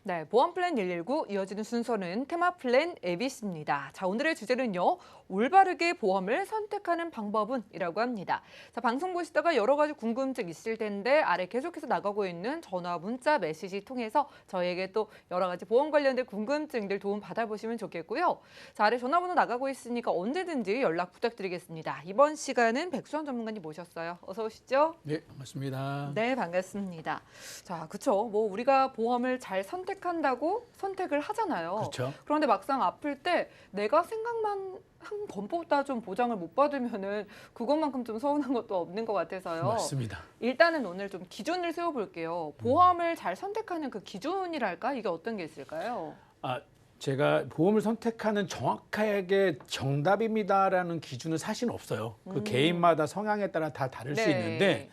네, 보험 플랜 119 이어지는 순서는 테마 플랜 에비스입니다. 자, 오늘의 주제는요. 올바르게 보험을 선택하는 방법은이라고 합니다. 자, 방송 보시다가 여러 가지 궁금증 있을 텐데 아래 계속해서 나가고 있는 전화, 문자, 메시지 통해서 저희에게 또 여러 가지 보험 관련된 궁금증들 도움 받아보시면 좋겠고요. 자, 아래 전화번호 나가고 있으니까 언제든지 연락 부탁드리겠습니다. 이번 시간은 백수원 전문가님 모셨어요. 어서 오시죠. 네, 반갑습니다. 네, 반갑습니다. 자, 그쵸. 뭐 우리가 보험을 잘 선택한다고 선택을 하잖아요. 그렇죠. 그런데 막상 아플 때 내가 생각만 한 것보다 좀 보장을 못 받으면은 그것만큼 좀 서운한 것도 없는 것 같아서요. 맞습니다. 일단은 오늘 좀 기준을 세워볼게요. 보험을 잘 선택하는 그 기준이랄까? 이게 어떤 게 있을까요? 제가 보험을 선택하는 정확하게 정답입니다라는 기준은 사실 없어요. 그 개인마다 성향에 따라 다 다를 수 있는데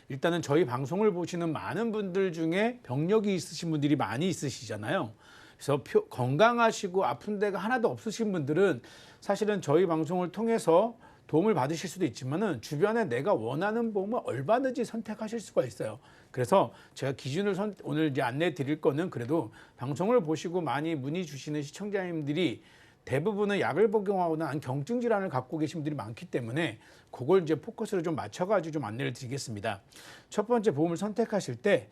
일단은 저희 방송을 보시는 많은 분들 중에 병력이 있으신 분들이 많이 있으시잖아요. 그래서 건강하시고 아픈 데가 하나도 없으신 분들은 사실은 저희 방송을 통해서 도움을 받으실 수도 있지만은 주변에 내가 원하는 보험을 얼마든지 선택하실 수가 있어요. 그래서 제가 기준을 오늘 이제 안내 드릴 거는 그래도 방송을 보시고 많이 문의 주시는 시청자님들이 대부분은 약을 복용하거나 경증 질환을 갖고 계신 분들이 많기 때문에 그걸 이제 포커스를 좀 맞춰가지고 좀 안내를 드리겠습니다. 첫 번째 보험을 선택하실 때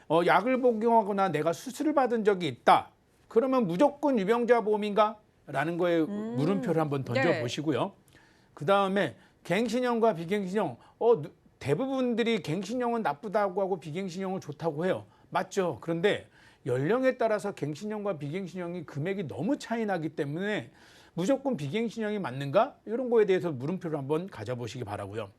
약을 복용하거나 내가 수술을 받은 적이 있다. 그러면 무조건 유병자 보험인가? 라는 거에 물음표를 한번 던져보시고요. 그 다음에 갱신형과 비갱신형, 대부분들이 갱신형은 나쁘다고 하고 비갱신형은 좋다고 해요. 맞죠? 그런데 연령에 따라서 갱신형과 비갱신형이 금액이 너무 차이 나기 때문에 무조건 비갱신형이 맞는가? 이런 거에 대해서 물음표를 한번 가져보시기 바라고요.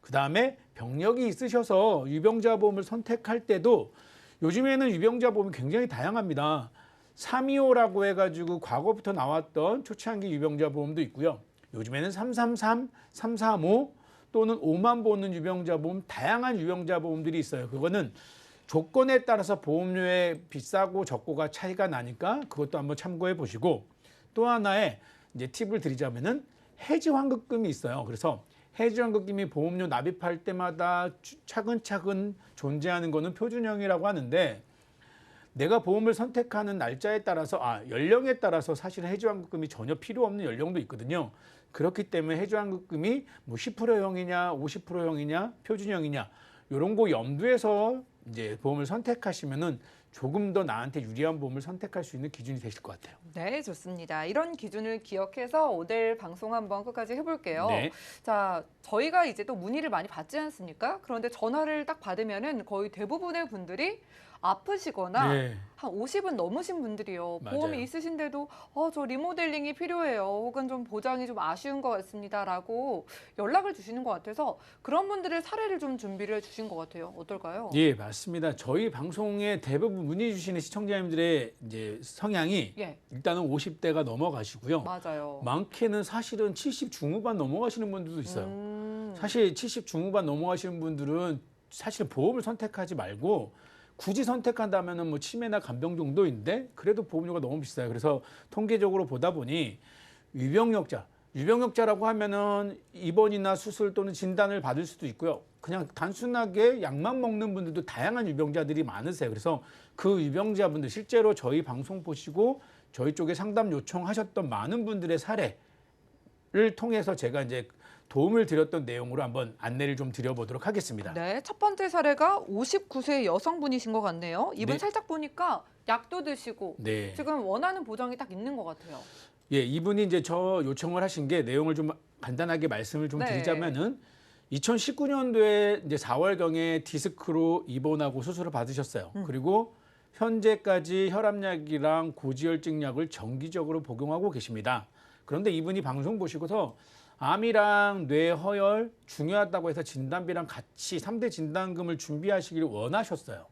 그 다음에 병력이 있으셔서 유병자 보험을 선택할 때도 요즘에는 유병자 보험이 굉장히 다양합니다. 325라고 해가지고 과거부터 나왔던 초창기 유병자 보험도 있고요. 요즘에는 333, 335 또는 5만 보는 유병자 보험, 다양한 유병자 보험들이 있어요. 그거는 조건에 따라서 보험료의 비싸고 적고가 차이가 나니까 그것도 한번 참고해 보시고, 또 하나의 이제 팁을 드리자면은 해지 환급금이 있어요. 그래서 해지 환급금이 보험료 납입할 때마다 차근차근 존재하는 거는 표준형이라고 하는데, 내가 보험을 선택하는 날짜에 따라서 연령에 따라서 사실 해지환급금이 전혀 필요 없는 연령도 있거든요. 그렇기 때문에 해지환급금이 뭐 10%형이냐 50%형이냐 표준형이냐 이런 거 염두에서 이제 보험을 선택하시면은 조금 더 나한테 유리한 보험을 선택할 수 있는 기준이 되실 것 같아요. 네, 좋습니다. 이런 기준을 기억해서 오늘 방송 한번 끝까지 해볼게요. 네. 자, 저희가 이제 또 문의를 많이 받지 않습니까? 그런데 전화를 딱 받으면은 거의 대부분의 분들이 아프시거나 네. 한 50은 넘으신 분들이요. 맞아요. 보험이 있으신데도 저 리모델링이 필요해요. 혹은 좀 보장이 좀 아쉬운 것 같습니다라고 연락을 주시는 것 같아서 그런 분들의 사례를 좀 준비를 해주신 것 같아요. 어떨까요? 예, 맞습니다. 저희 방송에 대부분 문의 주시는 시청자님들의 이제 성향이 일단은 50대가 넘어가시고요. 맞아요. 많게는 사실은 70 중후반 넘어가시는 분들도 있어요. 사실 70 중후반 넘어가시는 분들은 사실 보험을 선택하지 말고 굳이 선택한다면은 뭐 치매나 간병 정도인데 그래도 보험료가 너무 비싸요. 그래서 통계적으로 보다 보니 유병력자라고 하면은 입원이나 수술 또는 진단을 받을 수도 있고요. 그냥 단순하게 약만 먹는 분들도 다양한 유병자들이 많으세요. 그래서 그 유병자분들 실제로 저희 방송 보시고 저희 쪽에 상담 요청하셨던 많은 분들의 사례를 통해서 제가 이제 도움을 드렸던 내용으로 한번 안내를 좀 드려보도록 하겠습니다. 네, 첫 번째 사례가 59세 여성분이신 것 같네요. 이분 네. 살짝 보니까 약도 드시고 네. 지금 원하는 보장이 딱 있는 것 같아요. 예, 이분이 이제 저 요청을 하신 게 내용을 좀 간단하게 말씀을 좀 드리자면은 2019년도에 이제 4월경에 디스크로 입원하고 수술을 받으셨어요. 그리고 현재까지 혈압약이랑 고지혈증 약을 정기적으로 복용하고 계십니다. 그런데 이분이 방송 보시고서 암이랑 뇌 허열 중요하다고 해서 진단비랑 같이 3대 진단금을 준비하시기를 원하셨어요.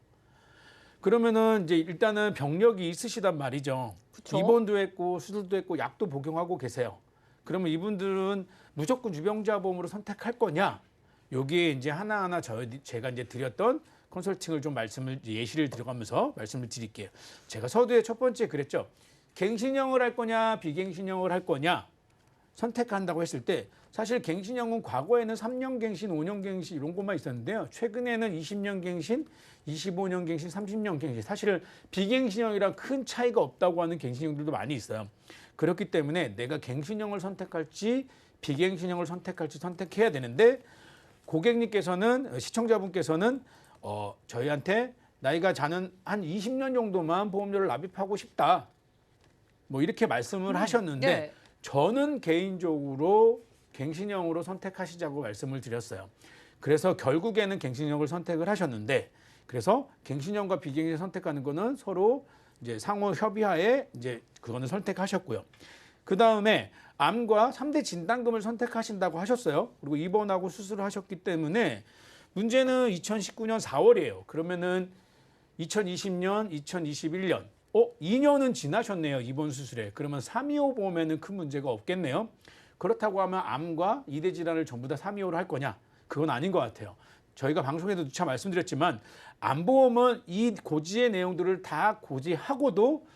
그러면은 이제 일단은 병력이 있으시단 말이죠. 그쵸? 입원도 했고 수술도 했고 약도 복용하고 계세요. 그러면 이분들은 무조건 유병자 보험으로 선택할 거냐? 여기에 이제 하나하나 제가 이제 드렸던 컨설팅을 좀 예시를 들어가면서 말씀을 드릴게요. 제가 서두에 첫 번째 그랬죠. 갱신형을 할 거냐 비갱신형을 할 거냐 선택한다고 했을 때 사실 갱신형은 과거에는 3년 갱신, 5년 갱신 이런 것만 있었는데요. 최근에는 20년 갱신, 25년 갱신, 30년 갱신. 사실 비갱신형이랑 큰 차이가 없다고 하는 갱신형들도 많이 있어요. 그렇기 때문에 내가 갱신형을 선택할지 비갱신형을 선택할지 선택해야 되는데 고객님께서는 시청자분께서는 저희한테 나이가 자는 한 20년 정도만 보험료를 납입하고 싶다. 뭐 이렇게 말씀을 하셨는데 네. 저는 개인적으로 갱신형으로 선택하시자고 말씀을 드렸어요. 그래서 결국에는 갱신형을 선택을 하셨는데 그래서 갱신형과 비갱신형 선택하는 거는 서로 이제 상호 협의하에 이제 그거는 선택하셨고요. 그 다음에 암과 3대 진단금을 선택하신다고 하셨어요. 그리고 입원하고 수술을 하셨기 때문에 문제는 2019년 4월이에요. 그러면은 2020년, 2021년, 2년은 지나셨네요. 입원 수술에. 그러면 325 보험에는 큰 문제가 없겠네요. 그렇다고 하면 암과 2대 질환을 전부 다 325로 할 거냐? 그건 아닌 것 같아요. 저희가 방송에도 누차 말씀드렸지만 암보험은 이 고지의 내용들을 다 고지하고도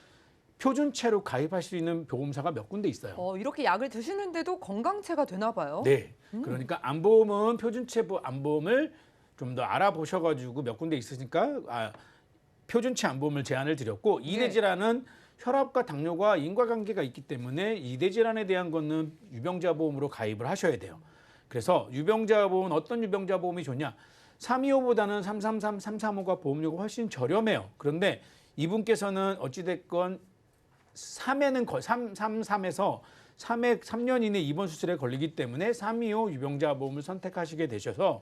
표준체로 가입할 수 있는 보험사가 몇 군데 있어요. 이렇게 약을 드시는데도 건강체가 되나 봐요. 네. 그러니까 암보험은 표준체 암보험을 좀 더 알아보셔가지고 몇 군데 있으니까 표준체 암보험을 제안을 드렸고 이대 질환은 혈압과 당뇨가 인과관계가 있기 때문에 이대 질환에 대한 거는 유병자 보험으로 가입을 하셔야 돼요. 그래서 유병자 보험은 어떤 유병자 보험이 좋냐? 325보다는 333, 335가 보험료가 훨씬 저렴해요. 그런데 이분께서는 어찌됐건 3에는 333에서 3회 3년 이내 입원 수술에 걸리기 때문에 325 유병자 보험을 선택하시게 되셔서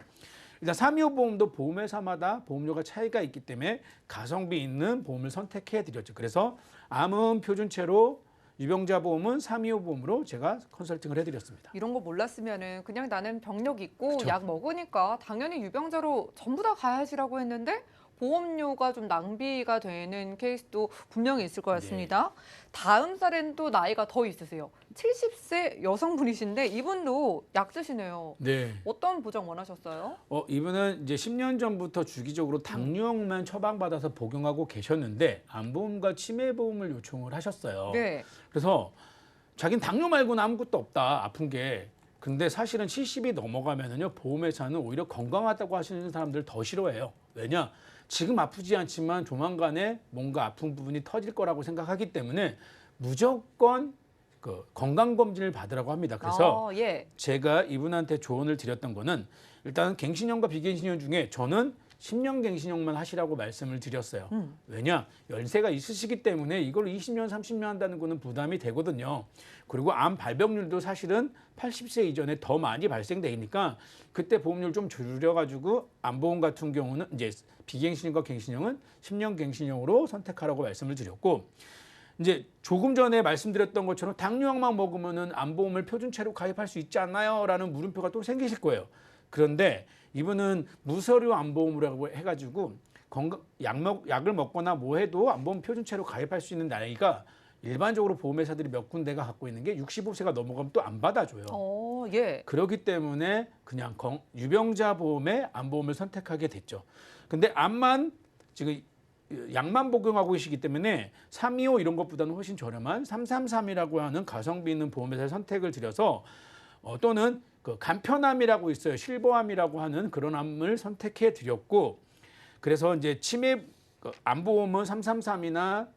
일단 325 보험도 보험회사마다 보험료가 차이가 있기 때문에 가성비 있는 보험을 선택해 드렸죠. 그래서 암은 표준체로 유병자 보험은 325 보험으로 제가 컨설팅을 해드렸습니다. 이런 거 몰랐으면은 그냥 나는 병력 있고 그쵸. 약 먹으니까 당연히 유병자로 전부 다 가야지라고 했는데 보험료가 좀 낭비가 되는 케이스도 분명히 있을 것 같습니다. 다음 사례는 또 나이가 더 있으세요. 70세 여성분이신데 이분도 약 드시네요. 네. 어떤 보장 원하셨어요? 이분은 이제 10년 전부터 주기적으로 당뇨약만 처방받아서 복용하고 계셨는데 암보험과 치매보험을 요청을 하셨어요. 네. 그래서 자기는 당뇨 말고는 아무것도 없다, 아픈 게. 근데 사실은 70이 넘어가면은요, 보험회사는 오히려 건강하다고 하시는 사람들 더 싫어해요. 왜냐? 지금 아프지 않지만 조만간에 뭔가 아픈 부분이 터질 거라고 생각하기 때문에 무조건 그 건강검진을 받으라고 합니다. 그래서 제가 이분한테 조언을 드렸던 거는 일단 갱신형과 비갱신형 중에 저는 10년 갱신형만 하시라고 말씀을 드렸어요. 왜냐? 연세가 있으시기 때문에 이걸 20년, 30년 한다는 거는 부담이 되거든요. 그리고 암 발병률도 사실은 80세 이전에 더 많이 발생되니까 그때 보험료를 좀 줄여가지고 암보험 같은 경우는 이제 비갱신형과 갱신형은 10년 갱신형으로 선택하라고 말씀을 드렸고 이제 조금 전에 말씀드렸던 것처럼 당뇨약만 먹으면은 암보험을 표준체로 가입할 수 있지 않나요? 라는 물음표가 또 생기실 거예요. 그런데 이분은 무서류 암보험이라고 해가지고 약을 먹거나 뭐 해도 암보험 표준체로 가입할 수 있는 나이가 일반적으로 보험회사들이 몇 군데가 갖고 있는 게 65세가 넘어가면 또 안 받아줘요. 그렇기 때문에 그냥 유병자 보험에 암보험을 선택하게 됐죠. 근데 암만 지금 약만 복용하고 계시기 때문에 325 이런 것보다는 훨씬 저렴한 333이라고 하는 가성비 있는 보험회사를 선택을 드려서 또는 그 간편암이라고 있어요. 실버암이라고 하는 그런 암을 선택해 드렸고 그래서 이제 치매 암보험은 333이나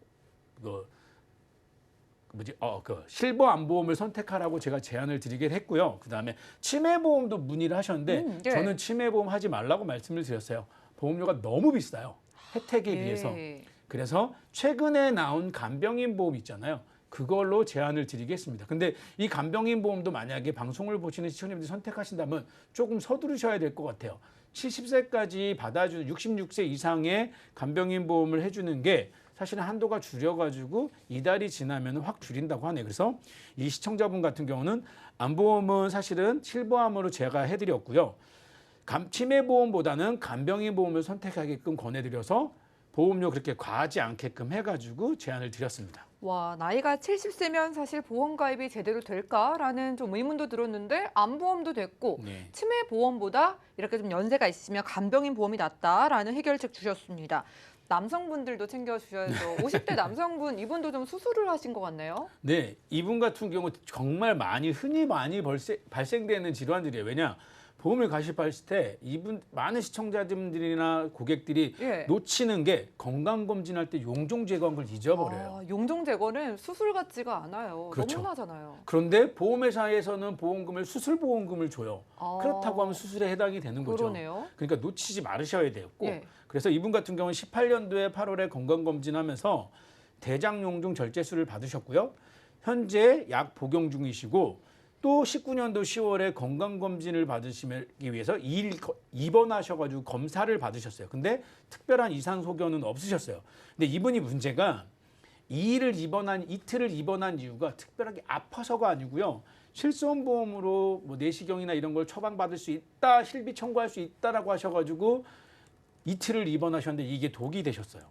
실버 암보험을 선택하라고 제가 제안을 드리긴 했고요. 그다음에 치매보험도 문의를 하셨는데 저는 치매보험 하지 말라고 말씀을 드렸어요. 보험료가 너무 비싸요. 혜택에 비해서. 그래서 최근에 나온 간병인 보험 있잖아요. 그걸로 제안을 드리겠습니다. 근데 이 간병인 보험도 만약에 방송을 보시는 시청자분들이 선택하신다면 조금 서두르셔야 될 것 같아요. 70세까지 받아주는 66세 이상의 간병인 보험을 해주는 게 사실은 한도가 줄여가지고 이달이 지나면 확 줄인다고 하네요. 그래서 이 시청자분 같은 경우는 암보험은 사실은 실버암으로 제가 해드렸고요. 치매보험보다는 간병인 보험을 선택하게끔 권해드려서 보험료 그렇게 과하지 않게끔 해가지고 제안을 드렸습니다. 와, 나이가 70세면 사실 보험 가입이 제대로 될까라는 좀 의문도 들었는데 암보험도 됐고 치매 보험보다 이렇게 좀 연세가 있으면 간병인 보험이 낫다라는 해결책 주셨습니다. 남성분들도 챙겨주셔야죠. 50대 남성분 이분도 좀 수술을 하신 것 같네요. 네, 이분 같은 경우 정말 흔히 많이 발생되는 질환들이에요. 왜냐? 보험을 가입하실 때 이분 많은 시청자분들이나 고객들이 예. 놓치는 게 건강검진할 때 용종 제거한 걸 잊어버려요. 아, 용종 제거는 수술 같지가 않아요. 그렇죠. 너무 흔하잖아요. 그런데 보험회사에서는 수술보험금을 줘요. 아, 그렇다고 하면 수술에 해당이 되는 거죠. 그러네요. 그러니까 놓치지 말으셔야 돼요. 꼭. 예. 그래서 이분 같은 경우는 18년도에 8월에 건강검진하면서 대장용종 절제술을 받으셨고요. 현재 약 복용 중이시고 또 19년도 10월에 건강검진을 받으시기 위해서 입원하셔가지고 검사를 받으셨어요. 근데 특별한 이상 소견은 없으셨어요. 근데 이분이 문제가 이틀을 입원한 이유가 특별하게 아파서가 아니고요. 실손보험으로 뭐 내시경이나 이런 걸 처방받을 수 있다, 실비 청구할 수 있다라고 하셔가지고 이틀을 입원하셨는데 이게 독이 되셨어요.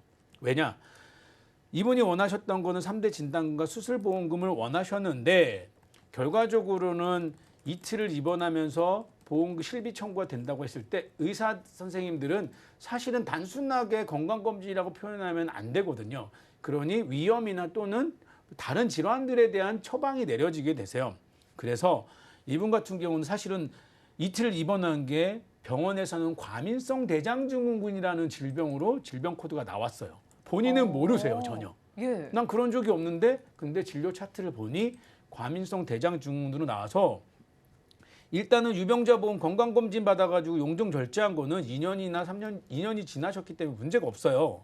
왜냐? 이분이 원하셨던 거는 3대 진단과 수술보험금을 원하셨는데 결과적으로는 이틀을 입원하면서 보험금 실비 청구가 된다고 했을 때 의사 선생님들은 사실은 단순하게 건강검진이라고 표현하면 안 되거든요. 그러니 위험이나 또는 다른 질환들에 대한 처방이 내려지게 되세요. 그래서 이분 같은 경우는 사실은 이틀 입원한 게 병원에서는 과민성 대장증후군이라는 질병으로 질병 코드가 나왔어요. 본인은 모르세요, 전혀. 예. 난 그런 적이 없는데 근데 진료 차트를 보니 과민성 대장증후군으로 나와서 일단은 유병자 보험 건강검진 받아가지고 용종 절제한 거는 2년이 지나셨기 때문에 문제가 없어요.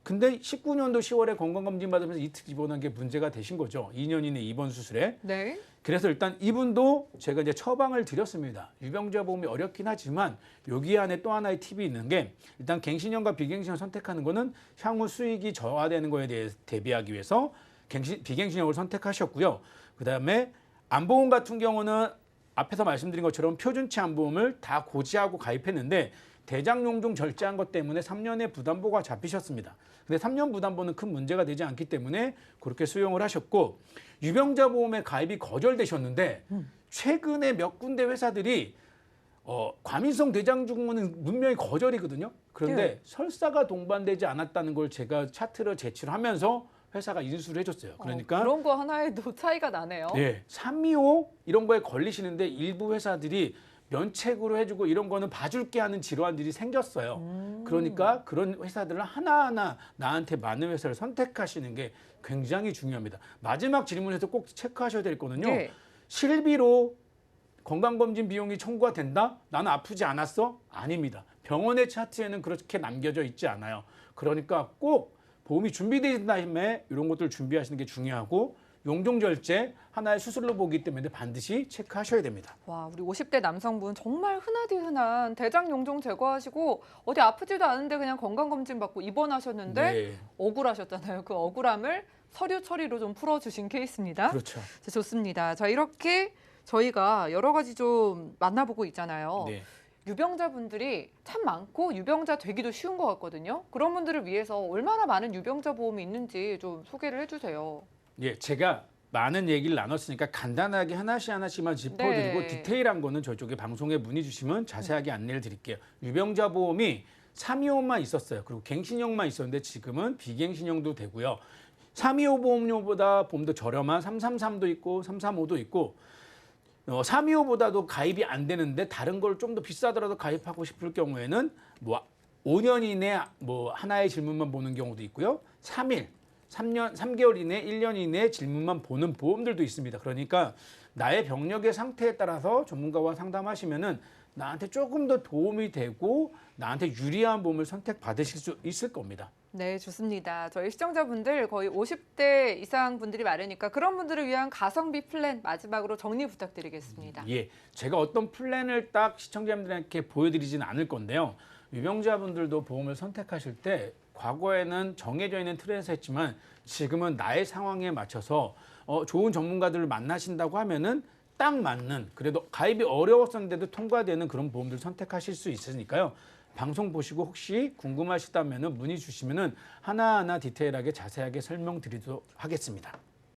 근데 19년도 10월에 건강검진 받으면서 이틀 입원한 게 문제가 되신 거죠. 2년 이내 입원 수술에. 네. 그래서 일단 이분도 제가 이제 처방을 드렸습니다. 유병자 보험이 어렵긴 하지만 여기 안에 또 하나의 팁이 있는 게 일단 갱신형과 비갱신형 선택하는 거는 향후 수익이 저하되는 거에 대해 대비하기 위해서 비갱신형을 선택하셨고요. 그다음에 안보험 같은 경우는 앞에서 말씀드린 것처럼 표준치 안보험을 다 고지하고 가입했는데 대장용종 절제한 것 때문에 3년의 부담보가 잡히셨습니다. 근데 3년 부담보는 큰 문제가 되지 않기 때문에 그렇게 수용을 하셨고 유병자 보험에 가입이 거절되셨는데 최근에 몇 군데 회사들이 과민성 대장증후군은 분명히 거절이거든요. 그런데 네. 설사가 동반되지 않았다는 걸 제가 차트를 제출하면서 회사가 인수를 해줬어요. 그러니까 그런 거 하나에도 차이가 나네요. 예, 325 이런 거에 걸리시는데 일부 회사들이 면책으로 해주고 이런 거는 봐줄게 하는 질환들이 생겼어요. 그러니까 그런 회사들을 하나하나 나한테 맞는 회사를 선택하시는 게 굉장히 중요합니다. 마지막 질문에서 꼭 체크하셔야 될 거는요. 예. 실비로 건강검진 비용이 청구가 된다? 나는 아프지 않았어? 아닙니다. 병원의 차트에는 그렇게 남겨져 있지 않아요. 그러니까 꼭 보험이 준비된 다음에 이런 것들 준비하시는 게 중요하고 용종절제 하나의 수술로 보기 때문에 반드시 체크하셔야 됩니다. 와, 우리 50대 남성분 정말 흔하디 흔한 대장 용종 제거하시고 어디 아프지도 않은데 그냥 건강검진 받고 입원하셨는데 네, 억울하셨잖아요. 그 억울함을 서류 처리로 좀 풀어주신 케이스입니다. 그렇죠. 자, 좋습니다. 자, 이렇게 저희가 여러 가지 좀 만나보고 있잖아요. 네. 유병자분들이 참 많고 유병자 되기도 쉬운 것 같거든요. 그런 분들을 위해서 얼마나 많은 유병자 보험이 있는지 좀 소개를 해주세요. 예, 제가 많은 얘기를 나눴으니까 간단하게 하나씩만 짚어드리고 네. 디테일한 거는 저쪽에 방송에 문의 주시면 자세하게 안내를 드릴게요. 유병자 보험이 325만 있었어요. 그리고 갱신형만 있었는데 지금은 비갱신형도 되고요. 325 보험료보다 보험도 저렴한 333도 있고 335도 있고 325보다도 가입이 안 되는데 다른 걸 좀 더 비싸더라도 가입하고 싶을 경우에는 뭐 5년 이내 뭐 하나의 질문만 보는 경우도 있고요. 3개월 이내, 1년 이내 질문만 보는 보험들도 있습니다. 그러니까 나의 병력의 상태에 따라서 전문가와 상담하시면은 나한테 조금 더 도움이 되고 나한테 유리한 보험을 선택받으실 수 있을 겁니다. 네, 좋습니다. 저희 시청자분들 거의 50대 이상 분들이 많으니까 그런 분들을 위한 가성비 플랜 마지막으로 정리 부탁드리겠습니다. 예, 제가 어떤 플랜을 딱 시청자분들에게 보여드리지는 않을 건데요. 유병자분들도 보험을 선택하실 때 과거에는 정해져 있는 틀에서 했지만 지금은 나의 상황에 맞춰서 좋은 전문가들을 만나신다고 하면은 딱 맞는 그래도 가입이 어려웠었는데도 통과되는 그런 보험들 선택하실 수 있으니까요. 방송 보시고 혹시 궁금하시다면 문의 주시면은 하나하나 디테일하게 자세하게 설명드리도록 하겠습니다.